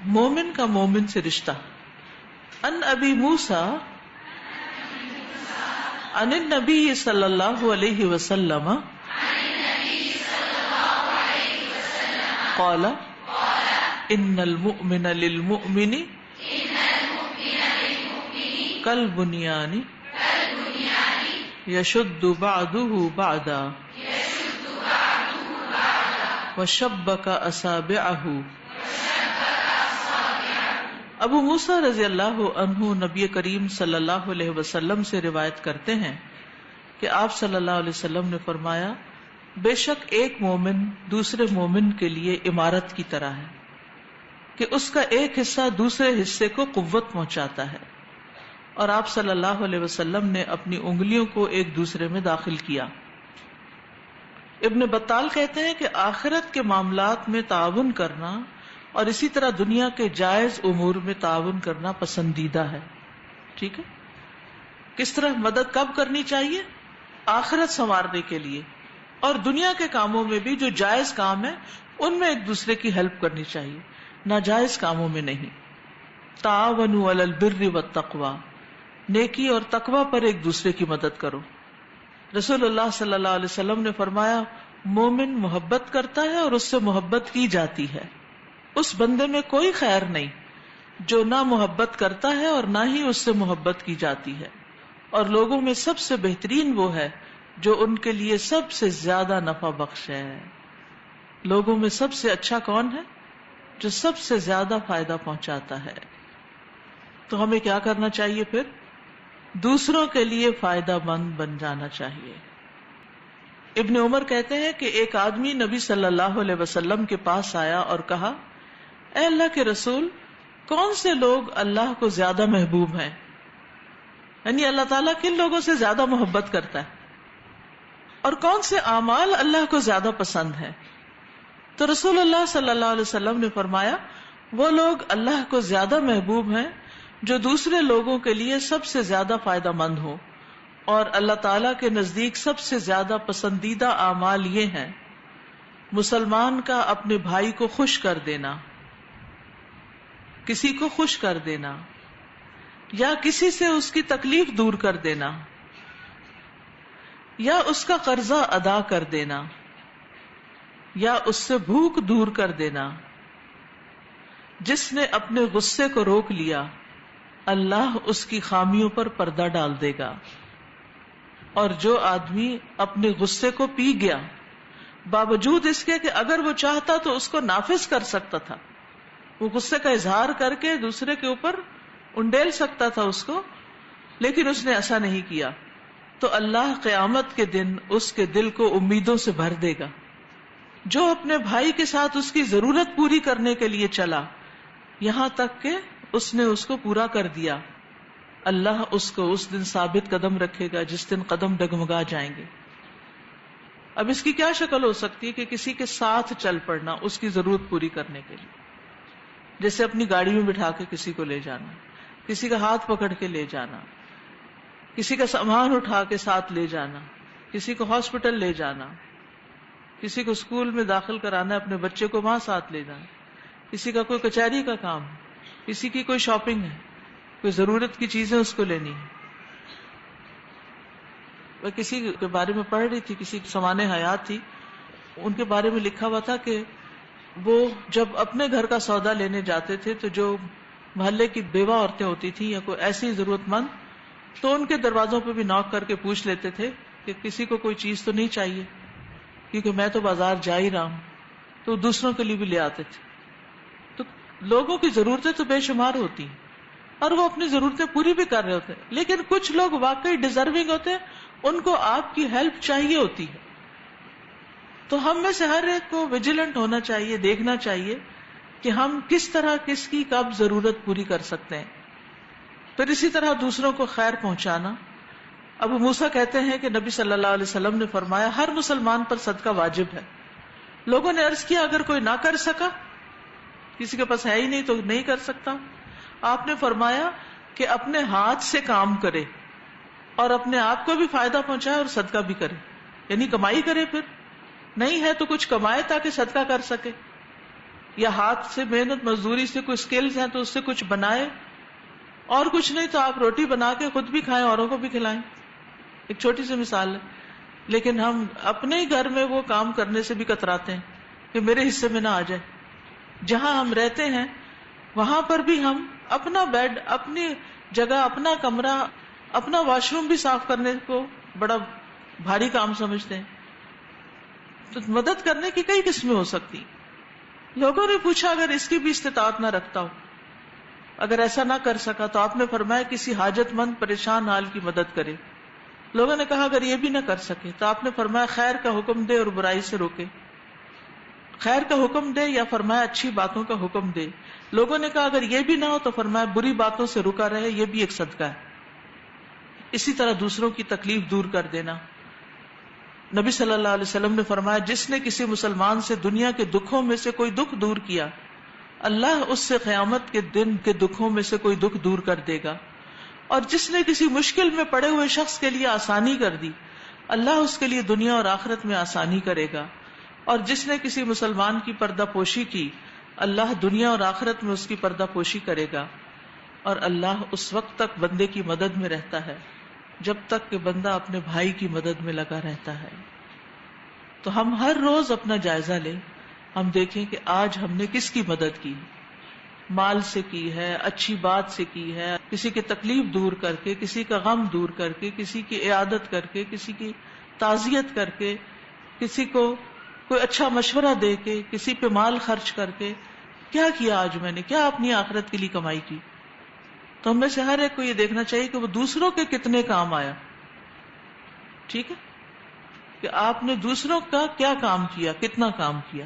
مومن کا مومن سے رشتہ. ان ابی موسیٰ عن النبی صلی اللہ علیہ وسلم قال ان المؤمن للمؤمن کالبنیان یشد بعضہ بعضا وشبک اصابعہ. ابو موسیٰ رضی اللہ عنہ نبی کریم صلی اللہ علیہ وسلم سے روایت کرتے ہیں کہ آپ صلی اللہ علیہ وسلم نے فرمایا، بے شک ایک مومن دوسرے مومن کے لیے عمارت کی طرح ہے کہ اس کا ایک حصہ دوسرے حصے کو قوت پہنچاتا ہے. اور آپ صلی اللہ علیہ وسلم نے اپنی انگلیوں کو ایک دوسرے میں داخل کیا. ابن بطال کہتے ہیں کہ آخرت کے معاملات میں تعاون کرنا اور اسی طرح دنیا کے جائز امور میں تعاون کرنا پسندیدہ ہے. ٹھیک ہے، کس طرح مدد کب کرنی چاہیے؟ آخرت سنوارنے کے لیے، اور دنیا کے کاموں میں بھی جو جائز کام ہے ان میں ایک دوسرے کی ہیلپ کرنی چاہیے، ناجائز کاموں میں نہیں. تعاونوا علی البر والتقوی، نیکی اور تقوی پر ایک دوسرے کی مدد کرو. رسول اللہ صلی اللہ علیہ وسلم نے فرمایا، مومن محبت کرتا ہے اور اس سے محبت کی جاتی ہے. اس بندے میں کوئی خیر نہیں جو نہ محبت کرتا ہے اور نہ ہی اس سے محبت کی جاتی ہے. اور لوگوں میں سب سے بہترین وہ ہے جو ان کے لیے سب سے زیادہ نفع بخش ہے. لوگوں میں سب سے اچھا کون ہے؟ جو سب سے زیادہ فائدہ پہنچاتا ہے. تو ہمیں کیا کرنا چاہیے پھر؟ دوسروں کے لیے فائدہ مند بن جانا چاہیے. ابن عمر کہتے ہیں کہ ایک آدمی نبی صلی اللہ علیہ وسلم کے پاس آیا اور کہا، اے اللہ کے رسول، کون سے لوگ اللہ کو زیادہ محبوب ہیں؟ یعنی اللہ تعالیٰ کن لوگوں سے زیادہ محبت کرتا ہے اور کون سے اعمال اللہ کو زیادہ پسند ہیں؟ تو رسول اللہ صلی اللہ علیہ وسلم نے فرمایا، وہ لوگ اللہ کو زیادہ محبوب ہیں جو دوسرے لوگوں کے لیے سب سے زیادہ فائدہ مند ہو. اور اللہ تعالیٰ کے نزدیک سب سے زیادہ پسندیدہ اعمال یہ ہیں: مسلمان کا اپنے بھائی کو خوش کر دینا، کسی کو خوش کر دینا، یا کسی سے اس کی تکلیف دور کر دینا، یا اس کا قرضہ ادا کر دینا، یا اس سے بھوک دور کر دینا. جس نے اپنے غصے کو روک لیا، اللہ اس کی خامیوں پر پردہ ڈال دے گا. اور جو آدمی اپنے غصے کو پی گیا باوجود اس کے کہ اگر وہ چاہتا تو اس کو نافذ کر سکتا تھا، وہ غصے کا اظہار کر کے دوسرے کے اوپر انڈیل سکتا تھا اس کو، لیکن اس نے ایسا نہیں کیا، تو اللہ قیامت کے دن اس کے دل کو امیدوں سے بھر دے گا. جو اپنے بھائی کے ساتھ اس کی ضرورت پوری کرنے کے لیے چلا یہاں تک کہ اس نے اس کو پورا کر دیا، اللہ اس کو اس دن ثابت قدم رکھے گا جس دن قدم ڈگمگا جائیں گے. اب اس کی کیا شکل ہو سکتی ہے کہ کسی کے ساتھ چل پڑنا اس کی ضرورت پوری کرنے کے لیے، جیسے اپنی گاڑی میں بٹھا کے کسی کو لے جانا، کسی کا ہاتھ پکڑ کے لے جانا، کسی کا سامان اٹھا کے ساتھ لے جانا، کسی کو ہاسپٹل لے جانا، کسی کو اسکول میں داخل کرانا ہے، اپنے بچے کو وہاں ساتھ لے جانا، کسی کا کوئی کچہری کا کام، کسی کی کوئی شاپنگ ہے، کوئی ضرورت کی چیزیں اس کو لینی ہے. میں کسی کے بارے میں پڑھ رہی تھی، کسی سمان حیات تھی، ان کے بارے میں لکھا ہوا تھا کہ وہ جب اپنے گھر کا سودا لینے جاتے تھے تو جو محلے کی بیوہ عورتیں ہوتی تھیں یا کوئی ایسی ضرورت مند، تو ان کے دروازوں پہ بھی نوک کر کے پوچھ لیتے تھے کہ کسی کو کوئی چیز تو نہیں چاہیے، کیونکہ میں تو بازار جا ہی رہا ہوں، تو دوسروں کے لیے بھی لے آتے تھے. تو لوگوں کی ضرورتیں تو بے شمار ہوتی ہیں اور وہ اپنی ضرورتیں پوری بھی کر رہے ہوتے ہیں، لیکن کچھ لوگ واقعی ڈیزرونگ ہوتے ہیں، ان کو آپ کی ہیلپ چاہیے ہوتی ہے. تو ہم میں سے ہر ایک کو ویجیلنٹ ہونا چاہیے، دیکھنا چاہیے کہ ہم کس طرح کس کی کب ضرورت پوری کر سکتے ہیں. پھر اسی طرح دوسروں کو خیر پہنچانا. ابو موسیٰ کہتے ہیں کہ نبی صلی اللہ علیہ وسلم نے فرمایا، ہر مسلمان پر صدقہ واجب ہے. لوگوں نے عرض کیا، اگر کوئی نہ کر سکا، کسی کے پاس ہے ہی نہیں تو نہیں کر سکتا. آپ نے فرمایا کہ اپنے ہاتھ سے کام کرے اور اپنے آپ کو بھی فائدہ پہنچائے اور صدقہ بھی کرے، یعنی کمائی کرے. پھر نہیں ہے تو کچھ کمائے تاکہ صدقہ کر سکے. یا ہاتھ سے محنت مزدوری سے کوئی سکلز ہیں تو اس سے کچھ بنائے، اور کچھ نہیں تو آپ روٹی بنا کے خود بھی کھائیں، اوروں کو بھی کھلائیں. ایک چھوٹی سی مثال ہے. لیکن ہم اپنے ہی گھر میں وہ کام کرنے سے بھی کتراتے ہیں کہ میرے حصے میں نہ آ جائے. جہاں ہم رہتے ہیں وہاں پر بھی ہم اپنا بیڈ، اپنی جگہ، اپنا کمرہ، اپنا واش روم بھی صاف کرنے کو بڑا بھاری کام سمجھتے ہیں. تو مدد کرنے کی کئی قسمیں ہو سکتی. لوگوں نے پوچھا اگر اس کی بھی استطاعت نہ رکھتا ہو، اگر ایسا نہ کر سکا تو آپ نے فرمایا کسی حاجت مند پریشان حال کی مدد کرے. لوگوں نے کہا اگر یہ بھی نہ کر سکے تو آپ نے فرمایا خیر کا حکم دے اور برائی سے روکے. خیر کا حکم دے یا فرمایا اچھی باتوں کا حکم دے. لوگوں نے کہا اگر یہ بھی نہ ہو تو فرمایا بری باتوں سے رکا رہے، یہ بھی ایک صدقہ ہے. اسی طرح دوسروں کی تکلیف دور کر دینا. نبی صلی اللہ علیہ وسلم نے فرمایا جس نے کسی مسلمان سے دنیا کے دکھوں میں سے کوئی دکھ دور کیا، اللہ اس سے قیامت کے دن کے دکھوں میں سے کوئی دکھ دور کر دے گا. اور جس نے کسی مشکل میں پڑے ہوئے شخص کے لیے آسانی کر دی، اللہ اس کے لیے دنیا اور آخرت میں آسانی کرے گا. اور جس نے کسی مسلمان کی پردہ پوشی کی، اللہ دنیا اور آخرت میں اس کی پردہ پوشی کرے گا. اور اللہ اس وقت تک بندے کی مدد میں رہتا ہے جب تک کہ بندہ اپنے بھائی کی مدد میں لگا رہتا ہے. تو ہم ہر روز اپنا جائزہ لیں، ہم دیکھیں کہ آج ہم نے کس کی مدد کی. مال سے کی ہے، اچھی بات سے کی ہے، کسی کی تکلیف دور کر کے، کسی کا غم دور کر کے، کسی کی عیادت کر کے، کسی کی تعزیت کر کے، کسی کو کوئی اچھا مشورہ دے کے، کسی پہ مال خرچ کر کے. کیا کیا آج میں نے، کیا اپنی آخرت کے لیے کمائی کی. تو ہم میں سے ہر ایک کو یہ دیکھنا چاہیے کہ وہ دوسروں کے کتنے کام آیا. ٹھیک ہے کہ آپ نے دوسروں کا کیا کام کیا، کتنا کام کیا.